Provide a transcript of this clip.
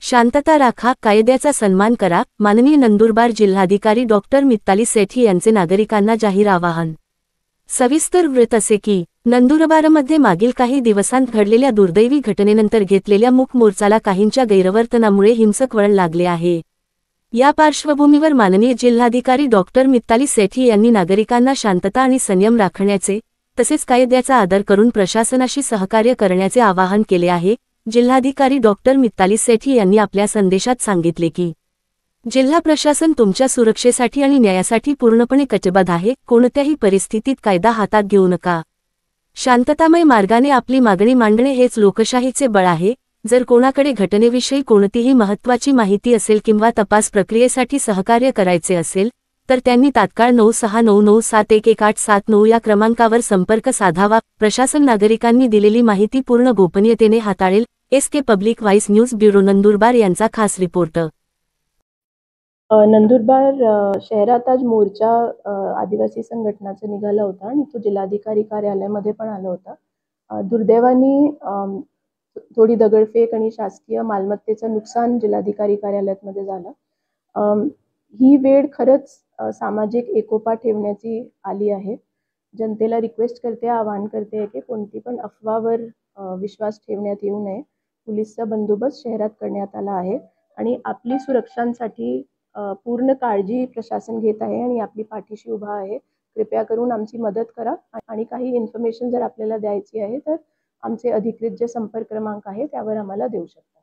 शांतता राखा, कायद्याचा सन्मान करा, माननीय नंदुरबार जिल्हाधिकारी डॉक्टर मित्ताली सेठी यांचे नागरिकांना जाहीर आवाहन। सविस्तर वृत्त असे की नंदुरबारमध्ये मागील काही दिवसांत घडलेल्या दुर्दैवी घटनेनंतर घेतलेल्या मूक मोर्चाला काहींच्या गैरवर्तनामुळे हिंसक वळण लागले आहे। या पार्श्वभूमीवर माननीय जिल्हाधिकारी डॉक्टर मित्ताली सेठी यांनी नागरिकांना शांतता आणि संयम राखण्याचे तसेच कायद्याचा आदर करून प्रशासनाशी सहकार्य करण्याचे आवाहन केले आहे। जिल्हाधिकारी डॉक्टर मित्ताली सेठी यांनी आपल्या संदेशात सांगितले की जिल्हा प्रशासन तुमच्या सुरक्षेसाठी आणि न्यायासाठी पूर्णपणे कटिबद्ध आहे। कोणत्याही परिस्थितीत कायदा हातात घेऊ नका। शांततामय मार्गाने आपली मागणी मांडणे हेच लोकशाहीचे बळ आहे। जर कोणाकडे घटनेविषयी कोणतीही महत्त्वाची माहिती असेल किंवा तपास प्रक्रियेसाठी सहकार्य करायचे असेल तर त्यांनी तात्काळ 9699711879 या क्रमांकावर संपर्क साधावा। प्रशासन नागरिकांनी दिलेली माहिती पूर्ण गोपनीयतेने हाताळेल। SK public voice news bureau Nandurbar यांचा खास रिपोर्ट। नंदुरबार शहरात आज मोर्चा आदिवासी संघटनाचा निघाला होता आणि तो जिल्हाधिकारी कार्यालयामध्ये पण आला होता। दुर्दैवाने थोडी दगडफेक आणि शासकीय मालमत्तेचं नुकसान जिल्हाधिकारी कार्यालयामध्ये झालं। ही वेळ खरंच सामाजिक एकोपा ठेवण्याची आली आहे। जनतेला रिक्वेस्ट करते, आवाहन करते की कोणती पण अफवावर विश्वास ठेवण्यात येऊ नये। पोलीसचा बंदोबस्त शहरात करण्यात आला आहे आणि आपली सुरक्षांसाठी पूर्ण काळजी प्रशासन घेत आहे आणि आपली पाठीशी उभा आहे। कृपया करून आमची मदत करा आणि काही इन्फॉर्मेशन जर आपल्याला द्यायची आहे तर आमचे अधिकृत जे संपर्क क्रमांक आहे त्यावर आम्हाला देऊ शकता।